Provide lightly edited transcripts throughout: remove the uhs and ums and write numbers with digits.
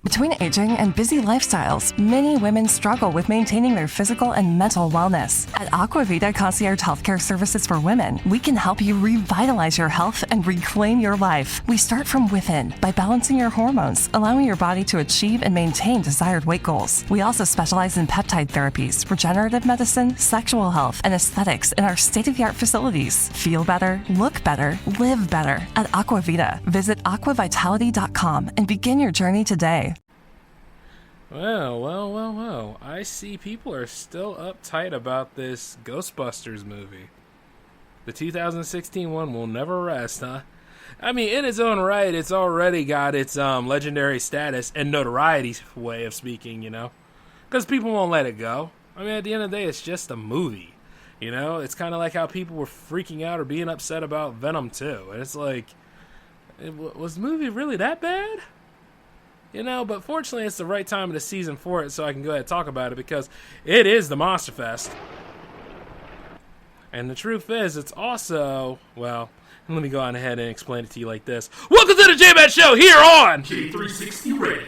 Between aging and busy lifestyles, many women struggle with maintaining their physical and mental wellness. At Aquavita Concierge Healthcare Services for Women, we can help you revitalize your health and reclaim your life. We start from within by balancing your hormones, allowing your body to achieve and maintain desired weight goals. We also specialize in peptide therapies, regenerative medicine, sexual health, and aesthetics in our state-of-the-art facilities. Feel better, look better, live better at Aquavita. Visit aquavitality.com and begin your journey today. Well. I see people are still uptight about this Ghostbusters movie. The 2016 one will never rest, huh? I mean, in its own right, it's already got its legendary status and notoriety, way of speaking, you know? Because people won't let it go. I mean, at the end of the day, it's just a movie, you know? It's kind of like how people were freaking out or being upset about Venom 2. And it's like, was the movie really that bad? You know, but fortunately, it's the right time of the season for it, so I can go ahead and talk about it, because it is the Monster Fest. And the truth is, it's also, well, let me go on ahead and explain it to you like this. Welcome to the J-Man Show here on J360 Radio.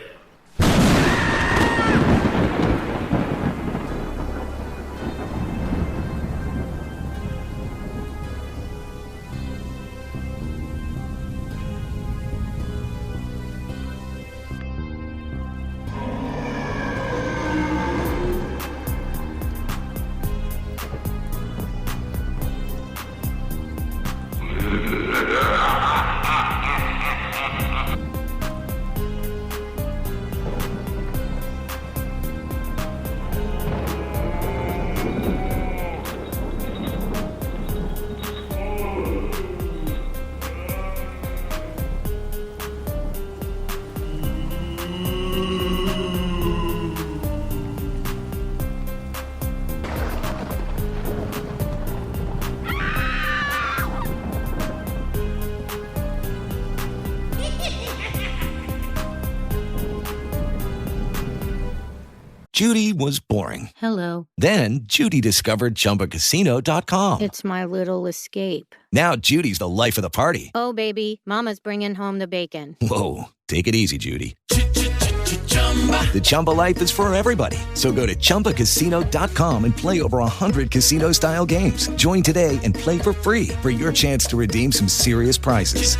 Judy was boring. Hello. Then Judy discovered ChumbaCasino.com. It's my little escape. Now Judy's the life of the party. Oh, baby, mama's bringing home the bacon. Whoa, take it easy, Judy. The Chumba life is for everybody. So go to ChumbaCasino.com and play over 100 casino-style games. Join today and play for free for your chance to redeem some serious prizes.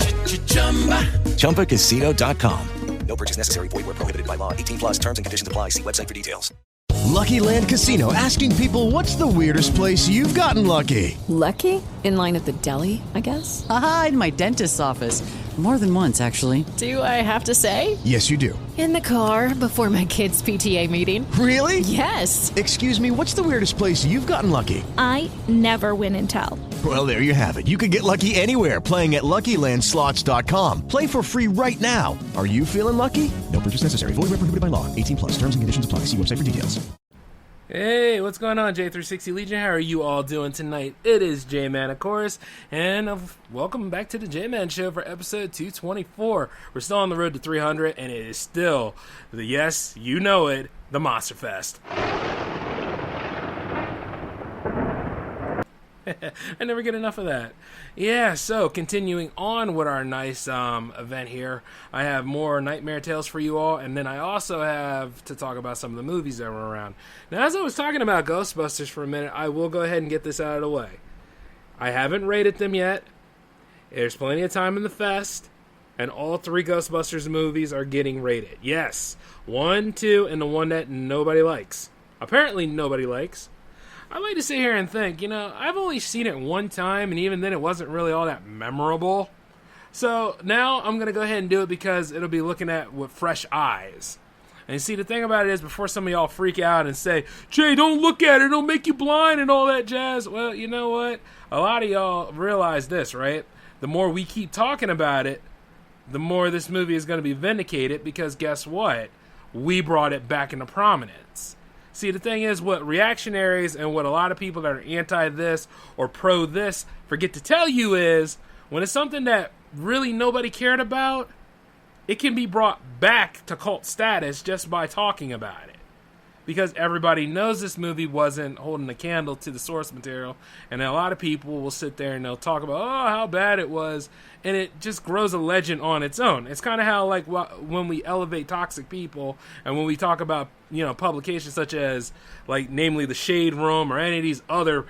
ChumbaCasino.com. No purchase necessary. Void where prohibited by law. 18 plus terms and conditions apply. See website for details. Lucky Land Casino, asking people, what's the weirdest place you've gotten lucky? Lucky? In line at the deli, I guess? Aha, in my dentist's office. More than once, actually. Do I have to say? Yes, you do. In the car before my kids' PTA meeting. Really? Yes. Excuse me, what's the weirdest place you've gotten lucky? I never win and tell. Well, there you have it. You can get lucky anywhere, playing at LuckyLandSlots.com. Play for free right now. Are you feeling lucky? No purchase necessary. Void where prohibited by law. 18 plus. Terms and conditions apply. See website for details. Hey, what's going on, J360 Legion? How are you all doing tonight? It is J-Man, of course, and welcome back to the J-Man Show for episode 224. We're still on the road to 300, and it is still, yes, you know it, the Monster Fest. I never get enough of that. Yeah, so continuing on with our nice event here, I have more Nightmare Tales for you all, and then I also have to talk about some of the movies that were around. Now, as I was talking about Ghostbusters for a minute, I will go ahead and get this out of the way. I haven't rated them yet. There's plenty of time in the fest, and all 3 Ghostbusters movies are getting rated. Yes, 1, 2, and the one that nobody likes. Apparently nobody likes. I like to sit here and think, you know, I've only seen it one time, and even then it wasn't really all that memorable. So now I'm going to go ahead and do it because it'll be looking at with fresh eyes. And see, the thing about it is, before some of y'all freak out and say, Jay, don't look at it, it'll make you blind and all that jazz. Well, you know what? A lot of y'all realize this, right? The more we keep talking about it, the more this movie is going to be vindicated, because guess what? We brought it back into prominence. See, the thing is, what reactionaries and what a lot of people that are anti-this or pro-this forget to tell you is, when it's something that really nobody cared about, it can be brought back to cult status just by talking about it. Because everybody knows this movie wasn't holding a candle to the source material, and a lot of people will sit there and they'll talk about, oh, how bad it was, and it just grows a legend on its own. It's kind of how, like, when we elevate toxic people, and when we talk about, publications such as, like, namely the Shade Room or any of these other,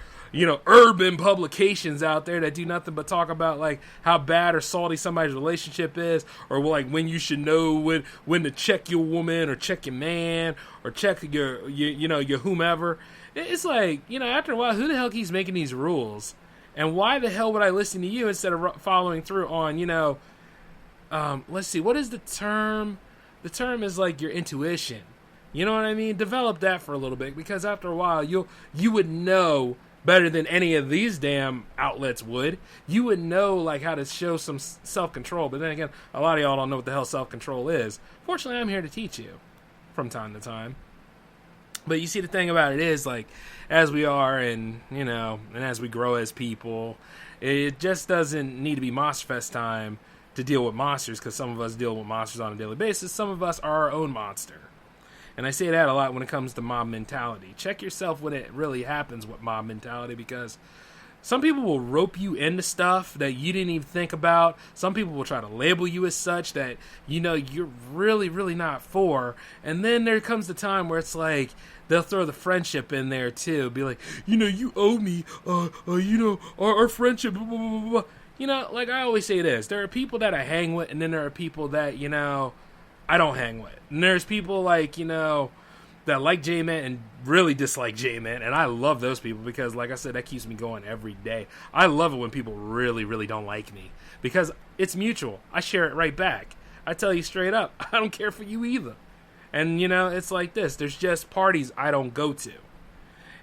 urban publications out there that do nothing but talk about, like, how bad or salty somebody's relationship is, or, like, when you should know when to check your woman or check your man or check your whomever. It's like, after a while, who the hell keeps making these rules? And why the hell would I listen to you instead of following through on, let's see, what is the term? The term is like your intuition. You know what I mean? Develop that for a little bit, because after a while, you would know better than any of these damn outlets would. You would know, like, how to show some self-control. But then again, a lot of y'all don't know what the hell self-control is. Fortunately, I'm here to teach you from time to time. But you see, the thing about it is, like, as we are and as we grow as people, it just doesn't need to be Monster Fest time to deal with monsters, because some of us deal with monsters on a daily basis. Some of us are our own monster. And I say that a lot when it comes to mob mentality. Check yourself when it really happens with mob mentality, because some people will rope you into stuff that you didn't even think about. Some people will try to label you as such that, you're really, really not for. And then there comes the time where it's like, they'll throw the friendship in there too. Be like, you owe me, our friendship, blah, blah, blah, blah. Like I always say this, there are people that I hang with, and then there are people that, I don't hang with. And there's people like, that like J-Man and really dislike J-Man, and I love those people because, like I said, that keeps me going every day. I love it when people really, really don't like me, because it's mutual. I share it right back. I tell you straight up, I don't care for you either. And, it's like this. There's just parties I don't go to.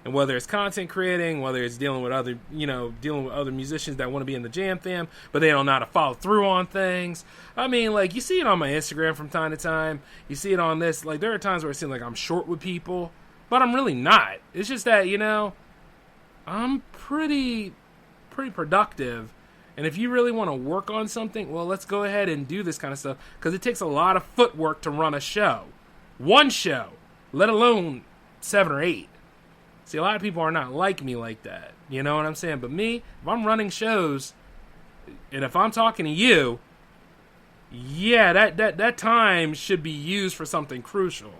And whether it's content creating, whether it's dealing with other musicians that want to be in the jam fam, but they don't know how to follow through on things. I mean, like, you see it on my Instagram from time to time. You see it on this. Like, there are times where it seems like I'm short with people, but I'm really not. It's just that, I'm pretty productive. And if you really want to work on something, well, let's go ahead and do this kind of stuff, because it takes a lot of footwork to run a show. One show, let alone 7 or 8. See, a lot of people are not like me like that. You know what I'm saying? But me, if I'm running shows, and if I'm talking to you, yeah, that time should be used for something crucial.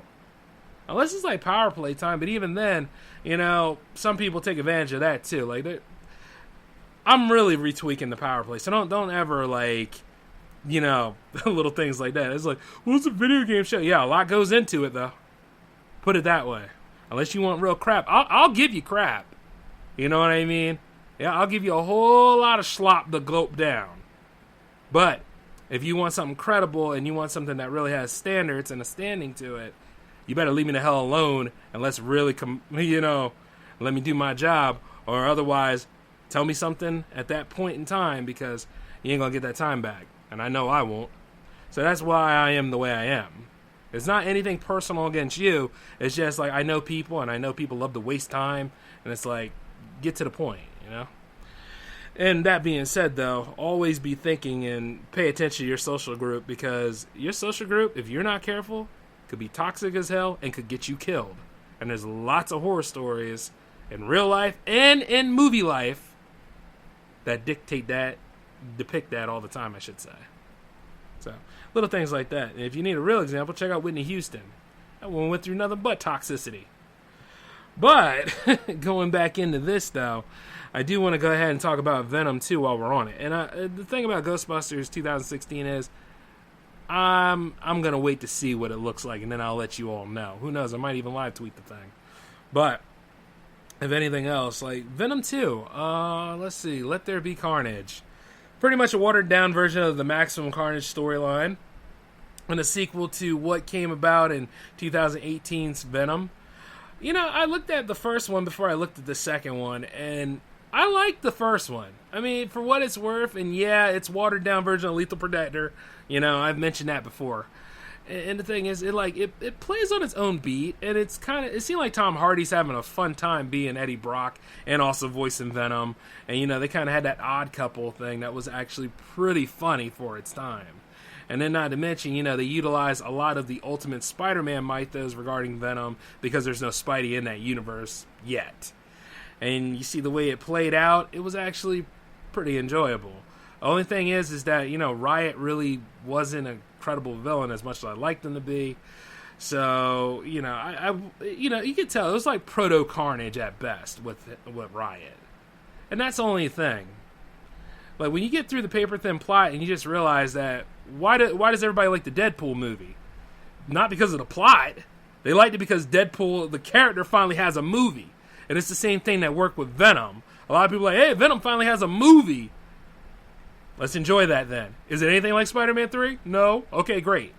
Unless it's like power play time, but even then, some people take advantage of that too. Like, I'm really retweaking the power play, so don't ever, like, little things like that. It's like, well, it's a video game show. Yeah, a lot goes into it, though. Put it that way. Unless you want real crap, I'll give you crap. You know what I mean? Yeah, I'll give you a whole lot of slop to gulp down. But if you want something credible and you want something that really has standards and a standing to it, you better leave me the hell alone and let's really, let me do my job. Or otherwise, tell me something at that point in time, because you ain't going to get that time back. And I know I won't. So that's why I am the way I am. It's not anything personal against you. It's just like, I know people, and I know people love to waste time. And it's like, get to the point, And that being said, though, always be thinking and pay attention to your social group, because your social group, if you're not careful, could be toxic as hell and could get you killed. And there's lots of horror stories in real life and in movie life that depict that all the time, I should say. So, little things like that. And if you need a real example, check out Whitney Houston. That one went through nothing but toxicity. But, going back into this, though, I do want to go ahead and talk about Venom 2 while we're on it. And the thing about Ghostbusters 2016 is, I'm going to wait to see what it looks like, and then I'll let you all know. Who knows, I might even live tweet the thing. But, if anything else, like, Venom 2, let's see, Let There Be Carnage. Pretty much a watered-down version of the Maximum Carnage storyline, and a sequel to what came about in 2018's Venom. I looked at the first one before I looked at the second one, and I liked the first one. I mean, for what it's worth, and yeah, it's watered-down version of Lethal Protector. I've mentioned that before. And the thing is, it plays on its own beat, and it seemed like Tom Hardy's having a fun time being Eddie Brock and also voicing Venom. And, they kind of had that odd couple thing that was actually pretty funny for its time. And then not to mention, they utilize a lot of the Ultimate Spider-Man mythos regarding Venom, because there's no Spidey in that universe yet. And you see the way it played out, it was actually pretty enjoyable. Only thing is that, you know, Riot really wasn't a credible villain as much as I liked him to be. So, you know, I you know, you could tell it was like proto Carnage at best with Riot. And that's the only thing. Like, when you get through the paper-thin plot and you just realize that, why does everybody like the Deadpool movie? Not because of the plot. They liked it because Deadpool, the character, finally has a movie. And it's the same thing that worked with Venom. A lot of people are like, hey, Venom finally has a movie. Let's enjoy that then. Is it anything like Spider-Man 3? No? Okay, great.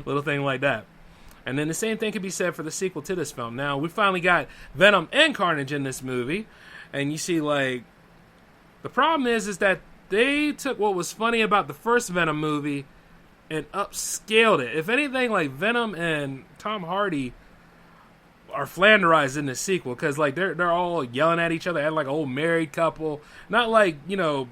Little thing like that. And then the same thing could be said for the sequel to this film. Now, we finally got Venom and Carnage in this movie. And you see, like, the problem is that they took what was funny about the first Venom movie and upscaled it. If anything, like, Venom and Tom Hardy are Flanderized in this sequel, because, like, they're all yelling at each other, at like an old married couple. Not like, you know,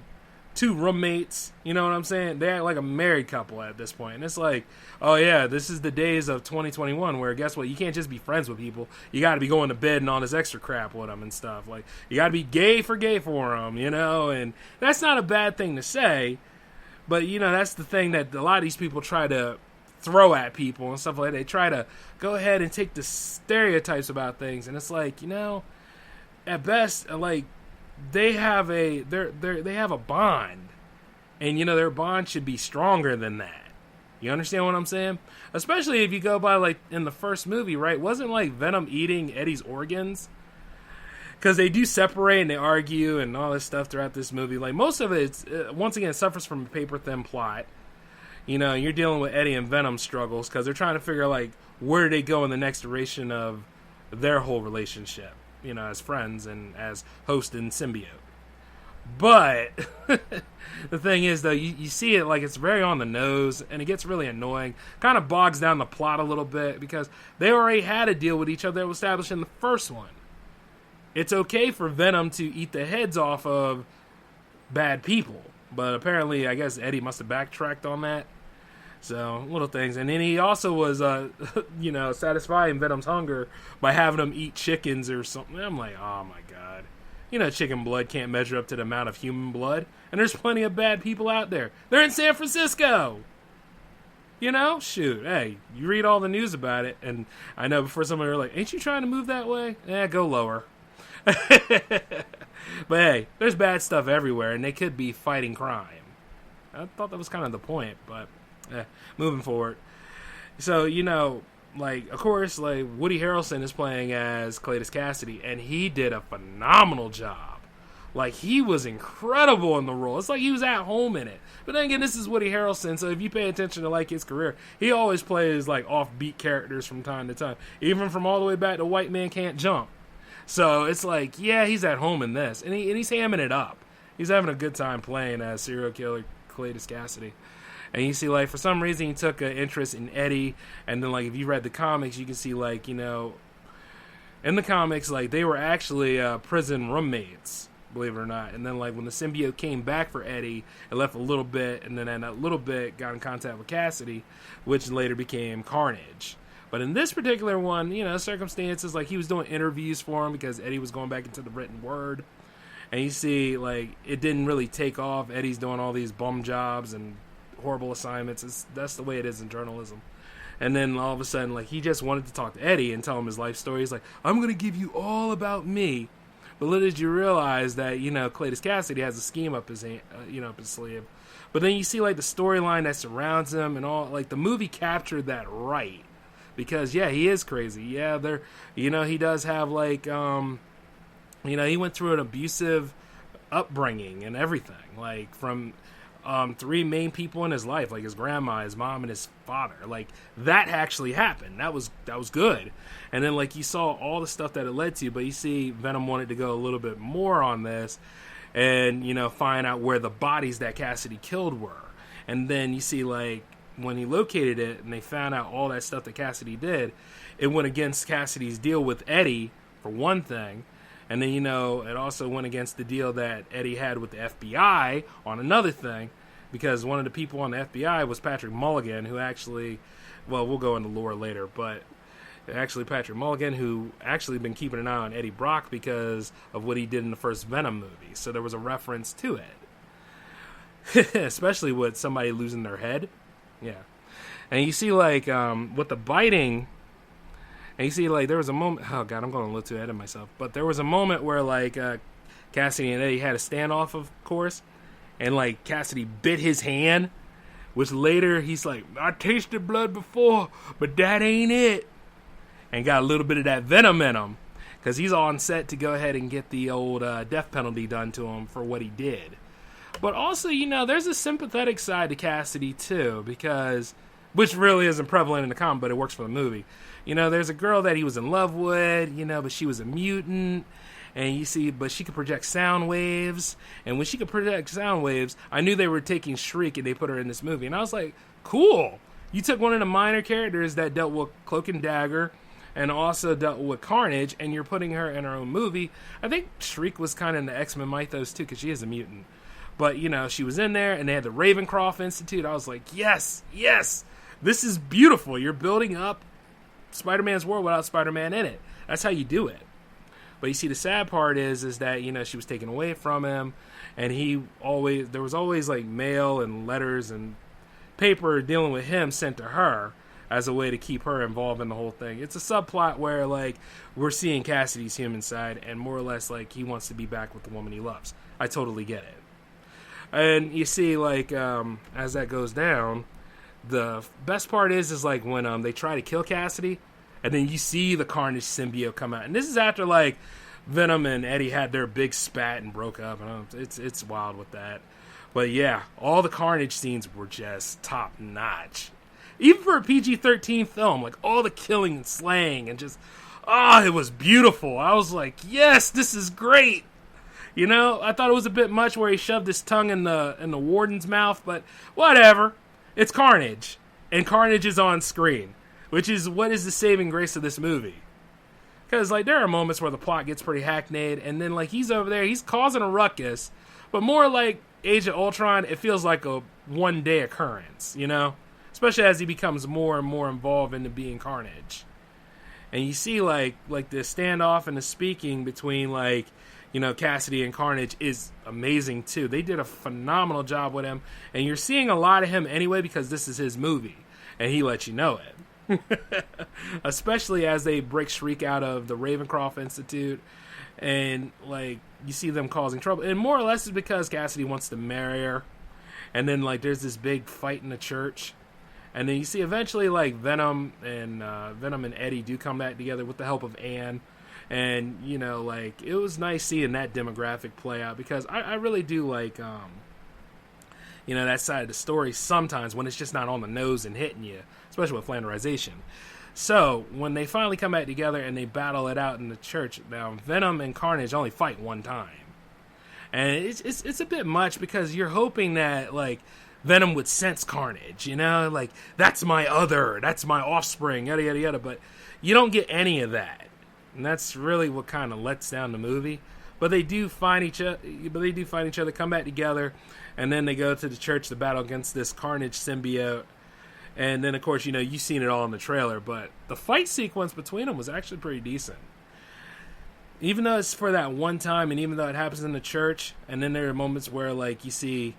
two roommates, you know what I'm saying? They act like a married couple at this point. And it's like, oh yeah, this is the days of 2021 where, guess what, you can't just be friends with people. You got to be going to bed and all this extra crap with them and stuff. Like, you got to be gay for them, you know? And that's not a bad thing to say, but, you know, that's the thing that a lot of these people try to throw at people and stuff like that. They try to go ahead and take the stereotypes about things, and it's like, you know, at best, like, they have a bond, and, you know, their bond should be stronger than that. You understand what I'm saying? Especially if you go by, like, in the first movie, right? Wasn't, like, Venom eating Eddie's organs? Because they do separate and they argue and all this stuff throughout this movie. Like, most of it, once again, suffers from a paper-thin plot. You know, you're dealing with Eddie and Venom struggles because they're trying to figure out, like, where do they go in the next iteration of their whole relationship, you know, as friends and as host and symbiote. But the thing is, though, you see it like it's very on the nose, and it gets really annoying. Kind of bogs down the plot a little bit because they already had a deal with each other that was established in the first one. It's okay for Venom to eat the heads off of bad people, but apparently, I guess Eddie must have backtracked on that. So, little things. And then he also was, you know, satisfying Venom's hunger by having him eat chickens or something. I'm like, oh my god. You know, chicken blood can't measure up to the amount of human blood. And there's plenty of bad people out there. They're in San Francisco! You know? Shoot. Hey, you read all the news about it. And I know before somebody were like, ain't you trying to move that way? Go lower. But hey, there's bad stuff everywhere, and they could be fighting crime. I thought that was kind of the point, but moving forward. So, you know, like, of course, like, Woody Harrelson is playing as Cletus Cassidy, and he did a phenomenal job. Like, he was incredible in the role. It's like he was at home in it. But then again, this is Woody Harrelson, so if you pay attention to, like, his career, he always plays, like, offbeat characters from time to time. Even from all the way back to White Man Can't Jump. So it's like, yeah, he's at home in this. And he's hamming it up. He's having a good time playing as serial killer Cletus Cassidy. And you see, like, for some reason, he took an interest in Eddie. And then, like, if you read the comics, you can see, like, you know, in the comics, like, they were actually prison roommates, believe it or not. And then, like, when the symbiote came back for Eddie, it left a little bit. And then that little bit got in contact with Cassidy, which later became Carnage. But in this particular one, you know, circumstances, like, he was doing interviews for him because Eddie was going back into the written word. And you see, like, it didn't really take off. Eddie's doing all these bum jobs and horrible assignments. That's the way it is in journalism. And then all of a sudden, like, he just wanted to talk to Eddie and tell him his life story. He's like, I'm going to give you all about me. But little did you realize that, you know, Cletus Cassidy has a scheme up his, up his sleeve. But then you see, like, the storyline that surrounds him and all. Like, the movie captured that right. Because, yeah, he is crazy. Yeah, you know, he does have, like, you know, he went through an abusive upbringing and everything. Like, from three main people in his life, like his grandma, his mom, and his father. Like, that actually happened. That was good. And then, like, you saw all the stuff that it led to, but you see Venom wanted to go a little bit more on this and, you know, find out where the bodies that Cassidy killed were. And then you see, like, when he located it and they found out all that stuff that Cassidy did, it went against Cassidy's deal with Eddie, for one thing. And then, you know, it also went against the deal that Eddie had with the FBI on another thing, because one of the people on the FBI was Patrick Mulligan, who actually, well, we'll go into lore later, but actually Patrick Mulligan, who actually been keeping an eye on Eddie Brock because of what he did in the first Venom movie. So there was a reference to it. especially with somebody losing their head. Yeah. And you see, like, with the biting, and you see, like, there was a moment, oh, God, I'm going a little too ahead of myself, but there was a moment where, like, Cassidy and Eddie had a standoff, of course, and, like, Cassidy bit his hand, which later he's like, I tasted blood before, but that ain't it. And got a little bit of that venom in him, because he's on set to go ahead and get the old death penalty done to him for what he did. But also, you know, there's a sympathetic side to Cassidy, too, because, which really isn't prevalent in the comic, but it works for the movie. You know, there's a girl that he was in love with, you know, but she was a mutant, and you see, but she could project sound waves, and when she could project sound waves, I knew they were taking Shriek, and they put her in this movie, and I was like, cool! You took one of the minor characters that dealt with Cloak and Dagger, and also dealt with Carnage, and you're putting her in her own movie. I think Shriek was kind of in the X-Men mythos, too, because she is a mutant. But, you know, she was in there, and they had the Ravencroft Institute. I was like, yes, this is beautiful. You're building up Spider-Man's world without Spider-Man in it. That's how you do it. But you see, the sad part is that, you know, she was taken away from him, and there was always, like, mail and letters and paper dealing with him sent to her as a way to keep her involved in the whole thing. It's a subplot where, like, we're seeing Cassidy's human side, and more or less, like, he wants to be back with the woman he loves. I totally get it. And you see, like, as that goes down, the best part is like when they try to kill Cassidy, and then you see the Carnage symbiote come out. And this is after, like, Venom and Eddie had their big spat and broke up. And it's wild with that. But yeah, all the Carnage scenes were just top notch. Even for a PG-13 film, like, all the killing and slaying and just, it was beautiful. I was like, yes, this is great. You know, I thought it was a bit much where he shoved his tongue in the warden's mouth, but whatever. It's Carnage, and Carnage is on screen, which is what is the saving grace of this movie. Because, like, there are moments where the plot gets pretty hackneyed, and then, like, he's over there, he's causing a ruckus, but more like Age of Ultron, it feels like a one-day occurrence, you know? Especially as he becomes more and more involved into being Carnage. And you see, like the standoff and the speaking between, like, you know, Cassidy and Carnage is amazing, too. They did a phenomenal job with him. And you're seeing a lot of him anyway because this is his movie. And he lets you know it. Especially as they break Shriek out of the Ravencroft Institute. And, like, you see them causing trouble. And more or less it's because Cassidy wants to marry her. And then, like, there's this big fight in the church. And then you see eventually, like, Venom and Eddie do come back together with the help of Anne. And, you know, like, it was nice seeing that demographic play out because I really do like, you know, that side of the story sometimes when it's just not on the nose and hitting you, especially with flanderization. So, when they finally come back together and they battle it out in the church, now, Venom and Carnage only fight one time. And it's a bit much because you're hoping that, like, Venom would sense Carnage, you know? Like, that's my offspring, yada, yada, yada. But you don't get any of that. And that's really what kind of lets down the movie. But they do find each other, come back together, and then they go to the church to battle against this Carnage symbiote. And then, of course, you know, you've seen it all in the trailer, but the fight sequence between them was actually pretty decent. Even though it's for that one time, and even though it happens in the church, and then there are moments where, like, you see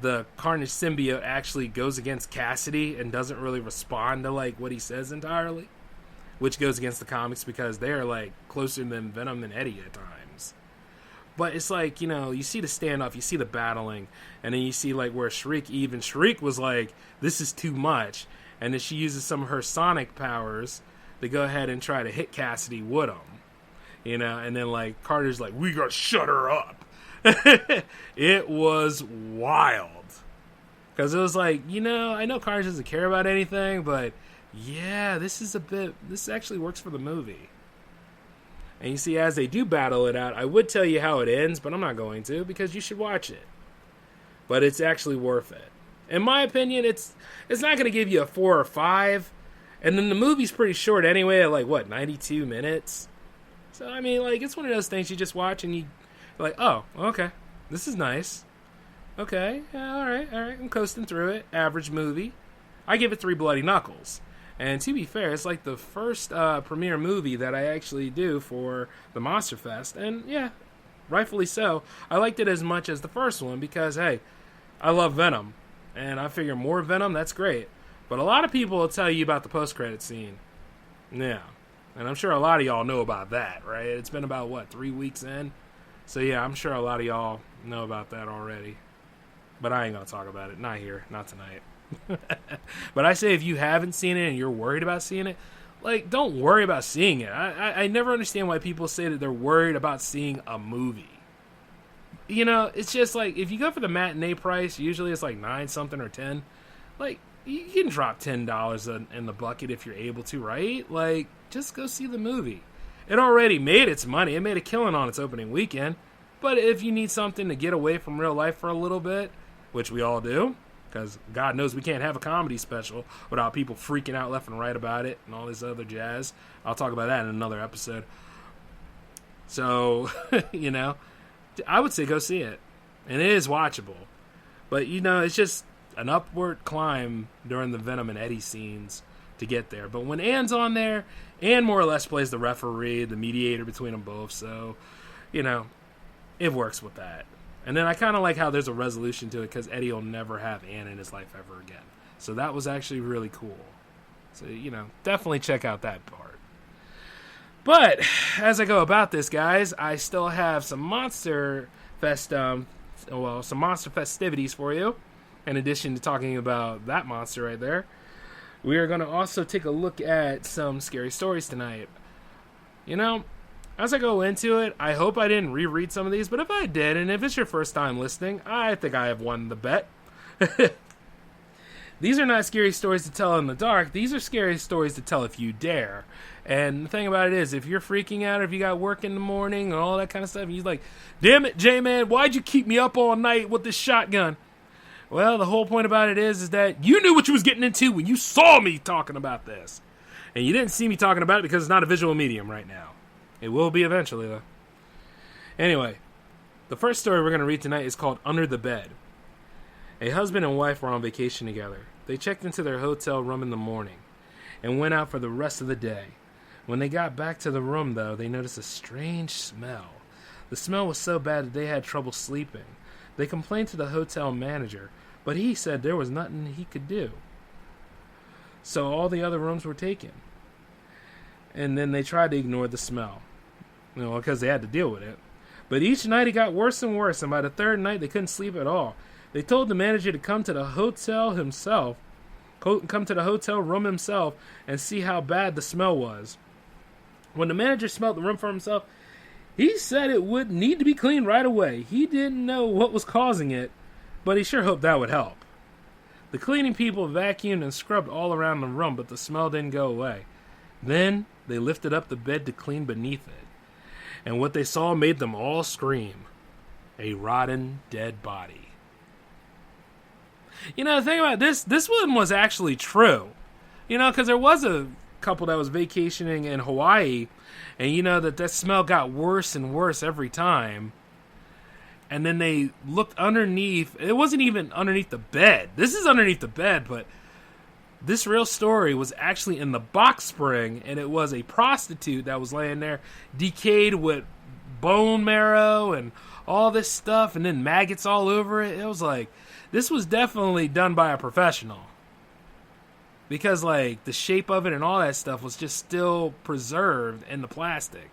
the Carnage symbiote actually goes against Cassidy and doesn't really respond to, like, what he says entirely. Which goes against the comics because they're, like, closer than Venom and Eddie at times. But it's like, you know, you see the standoff, you see the battling, and then you see, like, where Shriek was like, this is too much. And then she uses some of her sonic powers to go ahead and try to hit Cassidy with them. You know, and then, like, Carter's like, we gotta shut her up. It was wild. Because it was like, you know, I know Carnage doesn't care about anything, but yeah, this actually works for the movie. And you see, as they do battle it out, I would tell you how it ends, but I'm not going to, because you should watch it. But it's actually worth it. In my opinion, it's not going to give you a 4 or 5, and then the movie's pretty short anyway, at, like, what, 92 minutes? So, I mean, like, it's one of those things you just watch and you're like, oh, okay, this is nice. Okay, yeah, all right, I'm coasting through it. Average movie. I give it 3 bloody knuckles. And to be fair, it's like the first premiere movie that I actually do for the Monster Fest. And yeah, rightfully so. I liked it as much as the first one because, hey, I love Venom, and I figure more Venom, that's great. But a lot of people will tell you about the post-credit scene. Yeah. And I'm sure a lot of y'all know about that, right? It's been about, 3 weeks in? So, yeah, I'm sure a lot of y'all know about that already. But I ain't going to talk about it. Not here. Not tonight. But I say if you haven't seen it and you're worried about seeing it, don't worry about seeing it. I never understand why people say that they're worried about seeing a movie. It's just if you go for the matinee price, usually it's 9-something or 10. You can drop $10 in the bucket if you're able to, right? Just go see the movie. It already made its money. It made a killing on its opening weekend. But if you need something to get away from real life for a little bit, which we all do, because God knows we can't have a comedy special without people freaking out left and right about it and all this other jazz. I'll talk about that in another episode. So, I would say go see it. And it is watchable. But, it's just an upward climb during the Venom and Eddie scenes to get there. But when Ann's on there, Ann more or less plays the referee, the mediator between them both. So, it works with that. And then I kind of like how there's a resolution to it because Eddie will never have Ann in his life ever again. So that was actually really cool. So, definitely check out that part. But as I go about this, guys, I still have some Monster festivities for you. In addition to talking about that monster right there, we are going to also take a look at some scary stories tonight. As I go into it, I hope I didn't reread some of these, but if I did, and if it's your first time listening, I think I have won the bet. These are not scary stories to tell in the dark. These are scary stories to tell if you dare. And the thing about it is, if you're freaking out, or if you got work in the morning, and all that kind of stuff, and you're like, damn it, J-Man, why'd you keep me up all night with this shotgun? Well, the whole point about it is that you knew what you was getting into when you saw me talking about this. And you didn't see me talking about it because it's not a visual medium right now. It will be eventually, though. Anyway, the first story we're going to read tonight is called Under the Bed. A husband and wife were on vacation together. They checked into their hotel room in the morning and went out for the rest of the day. When they got back to the room, though, they noticed a strange smell. The smell was so bad that they had trouble sleeping. They complained to the hotel manager, but he said there was nothing he could do. So all the other rooms were taken. And then they tried to ignore the smell, because they had to deal with it. But each night it got worse and worse, and by the third night they couldn't sleep at all. They told the manager to come to the hotel room himself, and see how bad the smell was. When the manager smelled the room for himself, he said it would need to be cleaned right away. He didn't know what was causing it, but he sure hoped that would help. The cleaning people vacuumed and scrubbed all around the room, but the smell didn't go away. Then they lifted up the bed to clean beneath it, and what they saw made them all scream. A rotten, dead body. The thing about this one was actually true. Because there was a couple that was vacationing in Hawaii, and that smell got worse and worse every time. And then they looked underneath. It wasn't even underneath the bed. This is underneath the bed, but this real story was actually in the box spring, and it was a prostitute that was laying there, decayed with bone marrow and all this stuff, and then maggots all over it. It was this was definitely done by a professional. Because, the shape of it and all that stuff was just still preserved in the plastic.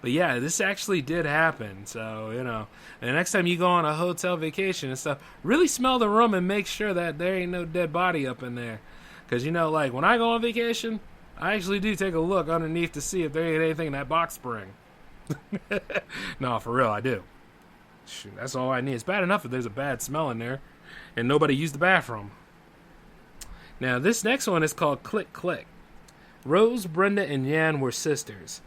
But yeah, this actually did happen. So, the next time you go on a hotel vacation and stuff, really smell the room and make sure that there ain't no dead body up in there. Because, when I go on vacation, I actually do take a look underneath to see if there ain't anything in that box spring. No, for real, I do. Shoot, that's all I need. It's bad enough if there's a bad smell in there and nobody used the bathroom. Now, this next one is called Click Click. Rose, Brenda, and Yan were sisters.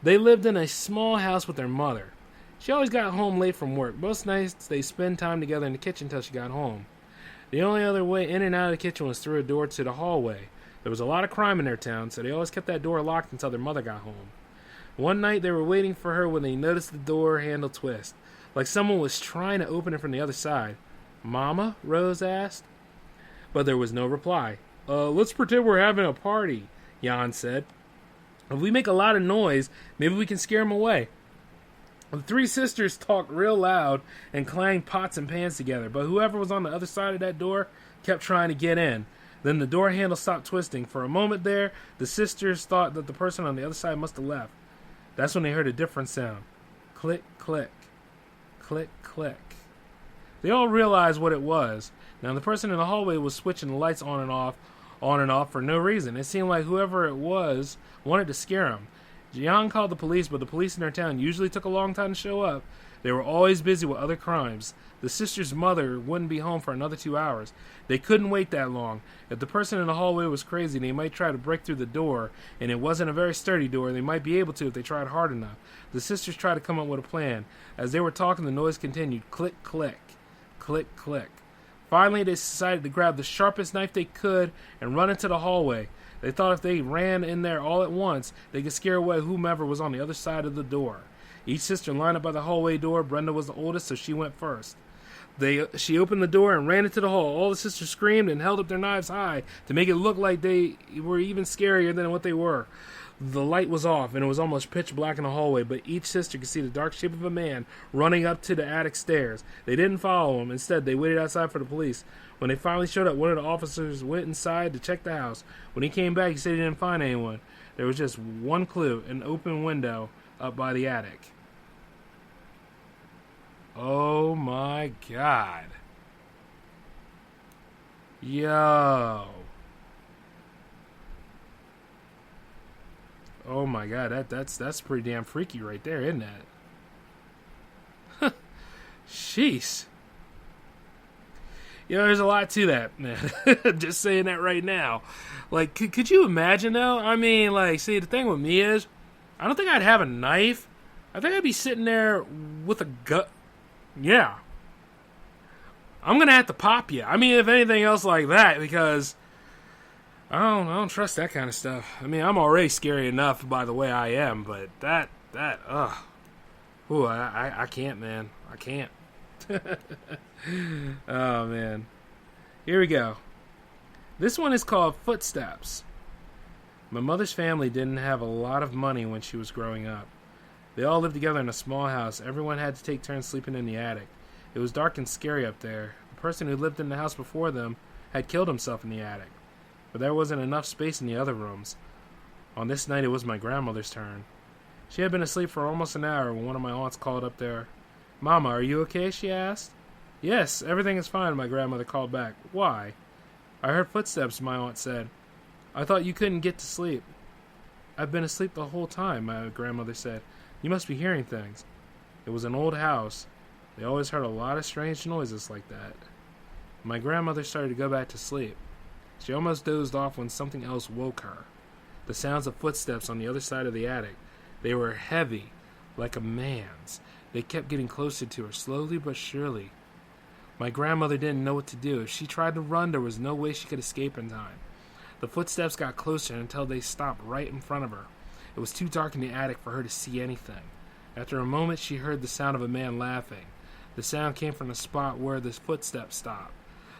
They lived in a small house with their mother. She always got home late from work. Most nights they spend time together in the kitchen till she got home. The only other way in and out of the kitchen was through a door to the hallway. There was a lot of crime in their town, so they always kept that door locked until their mother got home. One night they were waiting for her when they noticed the door handle twist, like someone was trying to open it from the other side. "Mama?" Rose asked. But there was no reply. Let's pretend we're having a party," Jan said. "If we make a lot of noise, maybe we can scare them away." The three sisters talked real loud and clanged pots and pans together, but whoever was on the other side of that door kept trying to get in. Then the door handle stopped twisting. For a moment there, the sisters thought that the person on the other side must have left. That's when they heard a different sound. Click, click. Click, click. They all realized what it was. Now, the person in the hallway was switching the lights on and off for no reason. It seemed like whoever it was wanted to scare him. Jian called the police, but the police in their town usually took a long time to show up. They were always busy with other crimes. The sister's mother wouldn't be home for another 2 hours. They couldn't wait that long. If the person in the hallway was crazy, they might try to break through the door, and it wasn't a very sturdy door. They might be able to if they tried hard enough. The sisters tried to come up with a plan. As they were talking, the noise continued. Click, click. Click, click. Finally, they decided to grab the sharpest knife they could and run into the hallway. They thought if they ran in there all at once, they could scare away whomever was on the other side of the door. Each sister lined up by the hallway door. Brenda was the oldest, so she went first. She opened the door and ran into the hall. All the sisters screamed and held up their knives high to make it look like they were even scarier than what they were. The light was off, and it was almost pitch black in the hallway, but each sister could see the dark shape of a man running up to the attic stairs. They didn't follow him. Instead, they waited outside for the police. When they finally showed up, one of the officers went inside to check the house. When he came back, he said he didn't find anyone. There was just one clue, an open window up by the attic. Oh my God. Yo. Oh my God, that's pretty damn freaky right there, isn't that? Sheesh. You know, there's a lot to that, man. Just saying that right now. Like, could you imagine, though? I mean, like, see, the thing with me is, I don't think I'd have a knife. I think I'd be sitting there with a gun. Yeah. I'm going to have to pop you. I mean, if anything else like that, because I don't trust that kind of stuff. I mean, I'm already scary enough by the way I am, but ooh, I can't, man. I can't. Oh, man. Here we go. This one is called Footsteps. My mother's family didn't have a lot of money when she was growing up. They all lived together in a small house. Everyone had to take turns sleeping in the attic. It was dark and scary up there. The person who lived in the house before them had killed himself in the attic, but there wasn't enough space in the other rooms. On this night, it was my grandmother's turn. She had been asleep for almost an hour when one of my aunts called up there. "Mama, are you okay?" she asked. "Yes, everything is fine," my grandmother called back. "Why?" "I heard footsteps," my aunt said. "I thought you couldn't get to sleep." "I've been asleep the whole time," my grandmother said. "You must be hearing things." It was an old house. They always heard a lot of strange noises like that. My grandmother started to go back to sleep. She almost dozed off when something else woke her. The sounds of footsteps on the other side of the attic. They were heavy, like a man's. They kept getting closer to her, slowly but surely. My grandmother didn't know what to do. If she tried to run, there was no way she could escape in time. The footsteps got closer until they stopped right in front of her. It was too dark in the attic for her to see anything. After a moment, she heard the sound of a man laughing. The sound came from the spot where the footsteps stopped.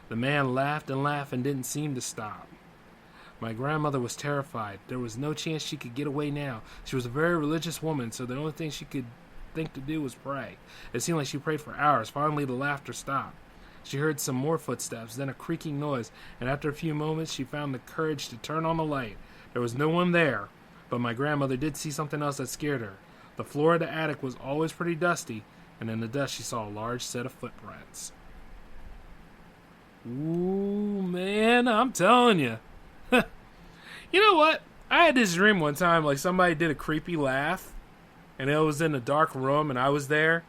The man laughed and didn't seem to stop. My grandmother was terrified. There was no chance she could get away now. She was a very religious woman, so the only thing she could think to do was pray. It seemed like she prayed for hours. Finally, the laughter stopped. She heard some more footsteps, then a creaking noise, and after a few moments, she found the courage to turn on the light. There was no one there, but my grandmother did see something else that scared her. The floor of the attic was always pretty dusty, and in the dust she saw a large set of footprints. Ooh, man, I'm telling you. You know what? I had this dream one time, like somebody did a creepy laugh, and it was in a dark room, and I was there.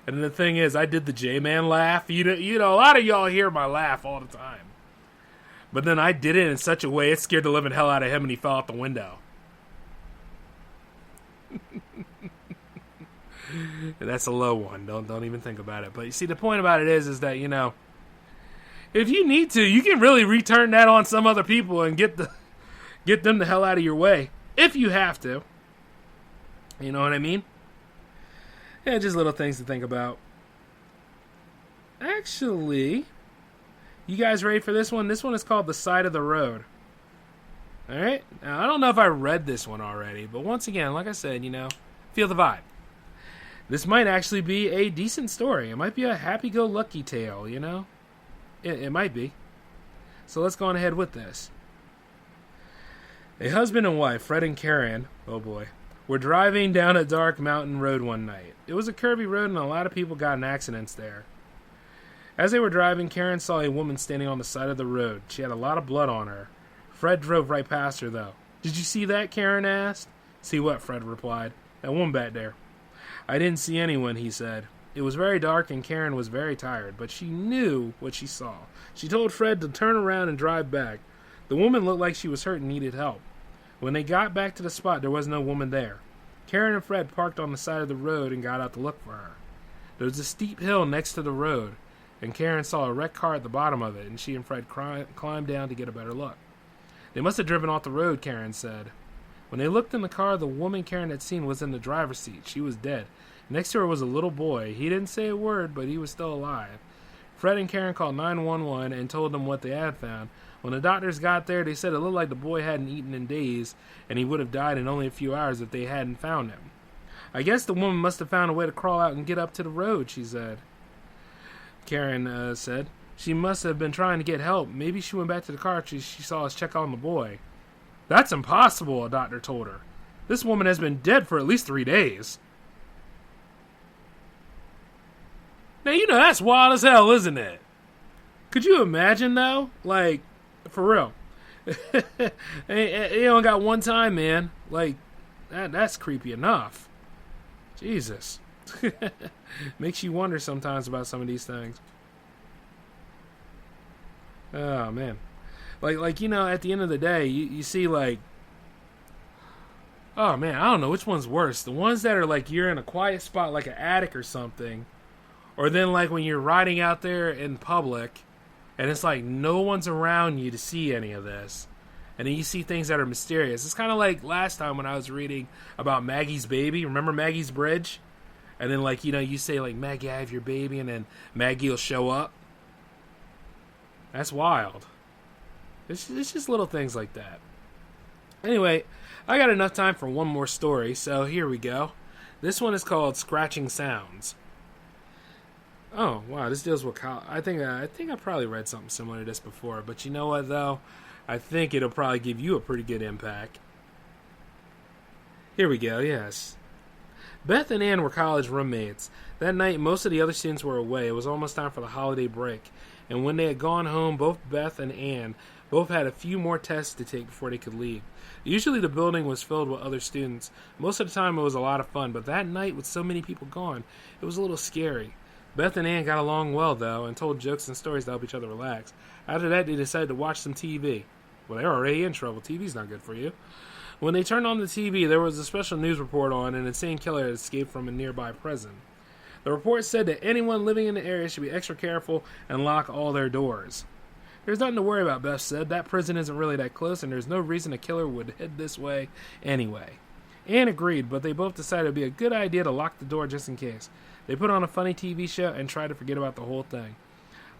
And the thing is, I did the J-Man laugh. You know, a lot of y'all hear my laugh all the time. But then I did it in such a way, it scared the living hell out of him, and he fell out the window. That's a low one. Don't even think about it. But you see, the point about it is that, you know, if you need to, you can really return that on some other people and get them the hell out of your way. If you have to. You know what I mean? Yeah, just little things to think about. Actually, you guys ready for this one? This one is called The Side of the Road. Alright? Now, I don't know if I read this one already, but once again, like I said, you know, feel the vibe. This might actually be a decent story. It might be a happy-go-lucky tale, you know? It might be. So let's go on ahead with this. A husband and wife, Fred and Karen, oh boy, were driving down a dark mountain road one night. It was a curvy road and a lot of people got in accidents there. As they were driving, Karen saw a woman standing on the side of the road. She had a lot of blood on her. Fred drove right past her, though. "Did you see that?" Karen asked. "See what?" Fred replied. "That woman back there." "I didn't see anyone," he said. It was very dark and Karen was very tired, but she knew what she saw. She told Fred to turn around and drive back. The woman looked like she was hurt and needed help. When they got back to the spot, there was no woman there. Karen and Fred parked on the side of the road and got out to look for her. There was a steep hill next to the road, and Karen saw a wrecked car at the bottom of it, and she and Fred climbed down to get a better look. "They must have driven off the road," Karen said. When they looked in the car, the woman Karen had seen was in the driver's seat. She was dead. Next to her was a little boy. He didn't say a word, but he was still alive. Fred and Karen called 911 and told them what they had found. When the doctors got there, they said it looked like the boy hadn't eaten in days, and he would have died in only a few hours if they hadn't found him. "I guess the woman must have found a way to crawl out and get up to the road," she said. Karen said, "She must have been trying to get help. Maybe she went back to the car she saw us check on the boy." "That's impossible," a doctor told her. "This woman has been dead for at least 3 days." Now, you know, that's wild as hell, isn't it? Could you imagine, though? Like, for real. You only got one time, man. Like, that's creepy enough. Jesus. Makes you wonder sometimes about some of these things. Oh, man. Like you know, at the end of the day, you see, like, oh, man, I don't know which one's worse. The ones that are, like, you're in a quiet spot, like an attic or something, or then, like, when you're riding out there in public, and it's like no one's around you to see any of this. And then you see things that are mysterious. It's kind of like last time when I was reading about Maggie's baby. Remember Maggie's bridge? And then, like, you know, you say, like, "Maggie, I have your baby," and then Maggie will show up. That's wild. It's just little things like that. Anyway, I got enough time for one more story, so here we go. This one is called Scratching Sounds. Oh, wow, this deals with college. I think I probably read something similar to this before, but you know what, though? I think it'll probably give you a pretty good impact. Here we go, yes. Beth and Ann were college roommates. That night, most of the other students were away. It was almost time for the holiday break. And when they had gone home, both Beth and Ann both had a few more tests to take before they could leave. Usually the building was filled with other students. Most of the time it was a lot of fun, but that night with so many people gone, it was a little scary. Beth and Ann got along well, though, and told jokes and stories to help each other relax. After that, they decided to watch some TV. Well, they're already in trouble. TV's not good for you. When they turned on the TV, there was a special news report on an insane killer had escaped from a nearby prison. The report said that anyone living in the area should be extra careful and lock all their doors. "There's nothing to worry about," Beth said. "That prison isn't really that close, and there's no reason a killer would head this way anyway." Ann agreed, but they both decided it would be a good idea to lock the door just in case. They put on a funny TV show and tried to forget about the whole thing.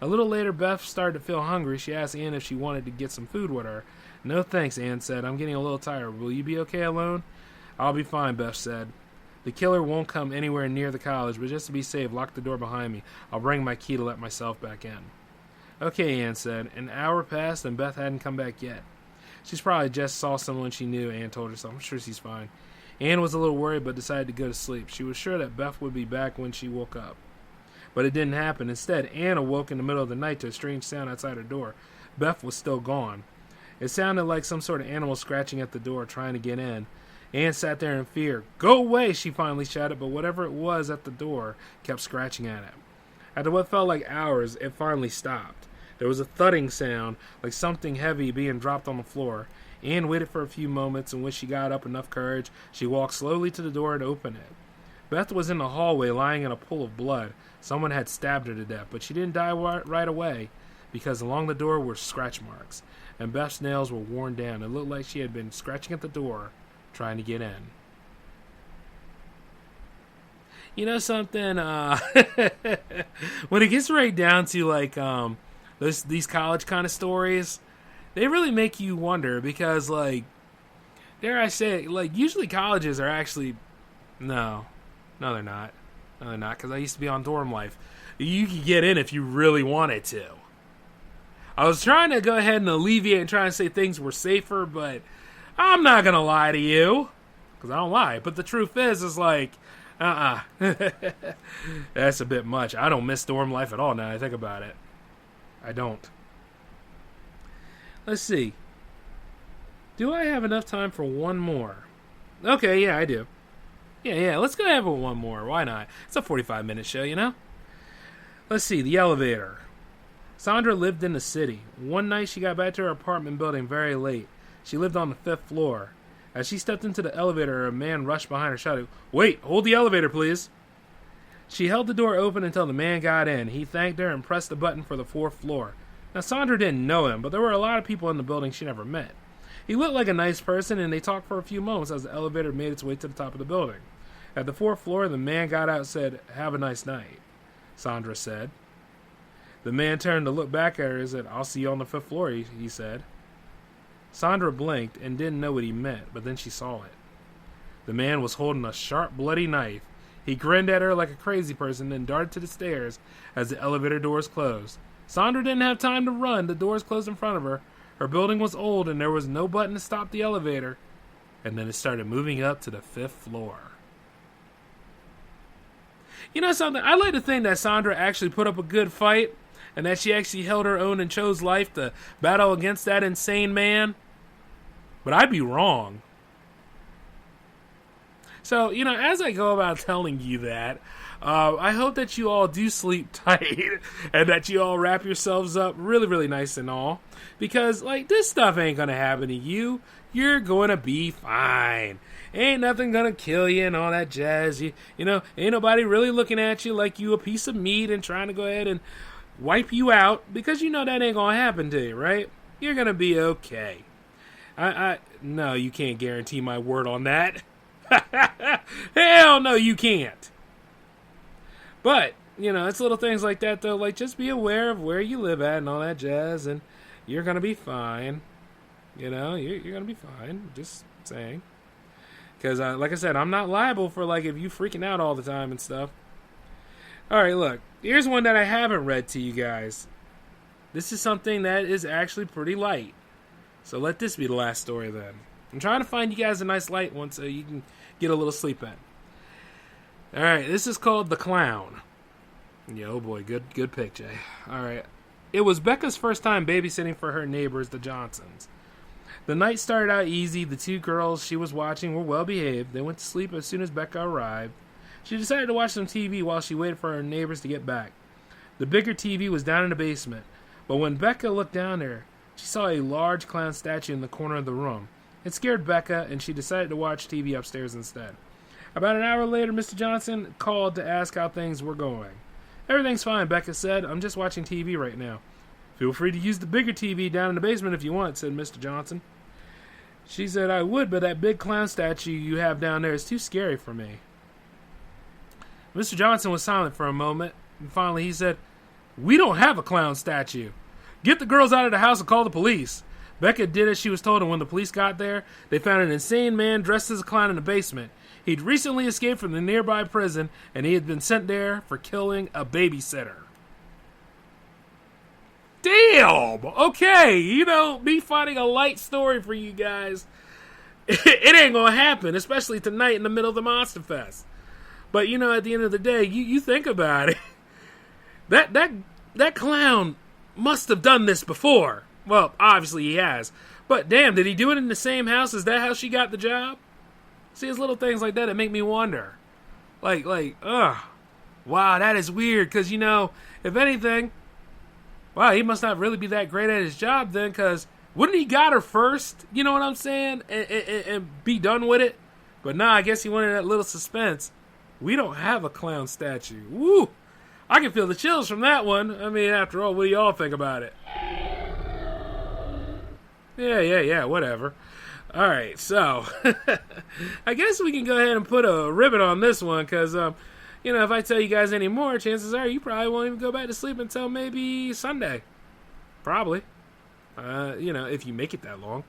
A little later, Beth started to feel hungry. She asked Ann if she wanted to get some food with her. "No thanks," Ann said. "I'm getting a little tired. Will you be okay alone?" "I'll be fine," Beth said. "The killer won't come anywhere near the college, but just to be safe, lock the door behind me. I'll bring my key to let myself back in." "Okay," Ann said. An hour passed and Beth hadn't come back yet. "She's probably just saw someone she knew," Ann told herself. "I'm sure she's fine." Ann was a little worried but decided to go to sleep. She was sure that Beth would be back when she woke up. But it didn't happen. Instead, Ann awoke in the middle of the night to a strange sound outside her door. Beth was still gone. It sounded like some sort of animal scratching at the door, trying to get in. Ann sat there in fear. "Go away!" she finally shouted, but whatever it was at the door kept scratching at it. After what felt like hours, it finally stopped. There was a thudding sound, like something heavy being dropped on the floor. Ann waited for a few moments, and when she got up enough courage, she walked slowly to the door and opened it. Beth was in the hallway, lying in a pool of blood. Someone had stabbed her to death, but she didn't die right away, because along the door were scratch marks, and Beth's nails were worn down. It looked like she had been scratching at the door, trying to get in. You know something? When it gets right down to, like, these college kind of stories, they really make you wonder, because, like, dare I say it, like, usually colleges are actually, no, they're not. Not because I used to be on dorm life. You could get in if you really wanted to. I was trying to go ahead and alleviate and try and say things were safer, but I'm not going to lie to you. Because I don't lie. But the truth is like, that's a bit much. I don't miss dorm life at all now I think about it. I don't. Let's see. Do I have enough time for one more? Okay, yeah, I do. Yeah, let's go ahead with one more. Why not? It's a 45-minute show, you know? Let's see, the elevator. Sandra lived in the city. One night she got back to her apartment building very late. She lived on the 5th floor. As she stepped into the elevator, a man rushed behind her shouting, "Wait, hold the elevator, please." She held the door open until the man got in. He thanked her and pressed the button for the 4th floor. Now, Sandra didn't know him, but there were a lot of people in the building she never met. He looked like a nice person, and they talked for a few moments as the elevator made its way to the top of the building. At the 4th floor, the man got out and said, "Have a nice night," Sandra said. The man turned to look back at her and said, "I'll see you on the 5th floor," he said. Sandra blinked and didn't know what he meant, but then she saw it. The man was holding a sharp, bloody knife. He grinned at her like a crazy person, then darted to the stairs as the elevator doors closed. Sandra didn't have time to run. The doors closed in front of her. Her building was old, and there was no button to stop the elevator. And then it started moving up to the 5th floor. You know something? I like to think that Sandra actually put up a good fight, and that she actually held her own and chose life to battle against that insane man. But I'd be wrong. So, you know, as I go about telling you that, I hope that you all do sleep tight and that you all wrap yourselves up really, really nice and all. Because, like, this stuff ain't going to happen to you. You're going to be fine. Ain't nothing going to kill you and all that jazz. You know, ain't nobody really looking at you like you a piece of meat and trying to go ahead and wipe you out. Because you know that ain't going to happen to you, right? You're going to be okay. No, you can't guarantee my word on that. Hell no, you can't. But, you know, it's little things like that, though. Like, just be aware of where you live at and all that jazz, and you're going to be fine. You know, you're going to be fine. Just saying. Because, like I said, I'm not liable for, like, if you freaking out all the time and stuff. All right, look. Here's one that I haven't read to you guys. This is something that is actually pretty light. So let this be the last story then. I'm trying to find you guys a nice light one so you can get a little sleep in. Alright, this is called The Clown. Yeah, oh boy, good pick, Jay. Alright. It was Becca's first time babysitting for her neighbors, the Johnsons. The night started out easy. The 2 girls she was watching were well behaved. They went to sleep as soon as Becca arrived. She decided to watch some TV while she waited for her neighbors to get back. The bigger TV was down in the basement, but when Becca looked down there, she saw a large clown statue in the corner of the room. It scared Becca, and she decided to watch TV upstairs instead. About an hour later, Mr. Johnson called to ask how things were going. "Everything's fine," Becca said. "I'm just watching TV right now." "Feel free to use the bigger TV down in the basement if you want," said Mr. Johnson. She said, "I would, but that big clown statue you have down there is too scary for me." Mr. Johnson was silent for a moment, and finally he said, "We don't have a clown statue. Get the girls out of the house and call the police." Becca did as she was told, and when the police got there, they found an insane man dressed as a clown in the basement. He'd recently escaped from the nearby prison, and he had been sent there for killing a babysitter. Damn! Okay, you know, me finding a light story for you guys, it ain't gonna happen, especially tonight in the middle of the Monster Fest. But, you know, at the end of the day, you think about it. That clown must have done this before. Well, obviously he has. But damn, did he do it in the same house? Is that how she got the job? See, it's little things like that that make me wonder. Wow, that is weird. Because, you know, if anything, wow, he must not really be that great at his job then. Because wouldn't he got her first? You know what I'm saying? And be done with it? But nah, I guess he wanted that little suspense. We don't have a clown statue. Woo! I can feel the chills from that one. I mean, after all, what do y'all think about it? Yeah, whatever. All right, so I guess we can go ahead and put a ribbon on this one because, you know, if I tell you guys any more, chances are you probably won't even go back to sleep until maybe Sunday. Probably. You know, if you make it that long.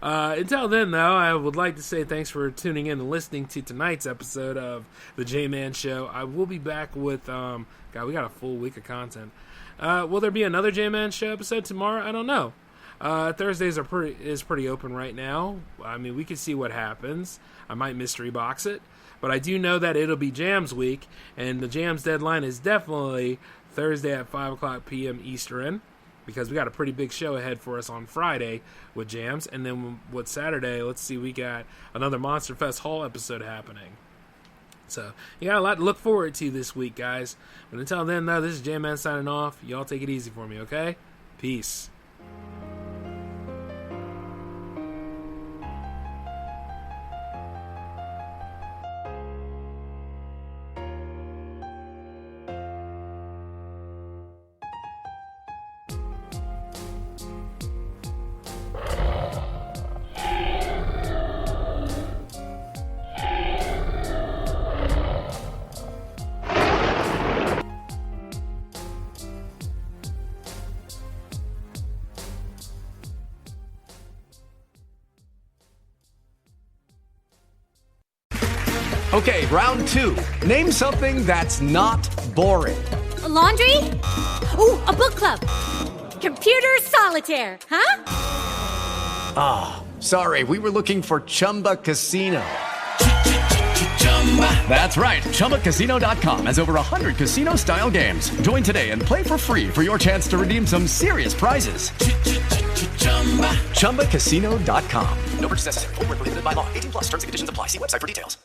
Until then, though, I would like to say thanks for tuning in and listening to tonight's episode of The J-Man Show. I will be back with, God, we got a full week of content. Will there be another J-Man Show episode tomorrow? I don't know. Thursdays is pretty open right now. I mean, we can see what happens. I might mystery box it. But I do know that it'll be Jams week, and the Jams deadline is definitely Thursday at 5 o'clock p.m. Eastern, because we got a pretty big show ahead for us on Friday with Jams. And then with Saturday, let's see, we got another Monster Fest Hall episode happening. So you got a lot to look forward to this week, guys. But until then, though, this is J-Man signing off. Y'all take it easy for me, okay? Peace. Okay, round two. Name something that's not boring. A laundry? Ooh, a book club. Computer solitaire, huh? Ah, sorry, we were looking for Chumba Casino. That's right, ChumbaCasino.com has over 100 casino-style games. Join today and play for free for your chance to redeem some serious prizes. ChumbaCasino.com. No purchase necessary. Void where prohibited by law. 18+ terms and conditions apply. See website for details.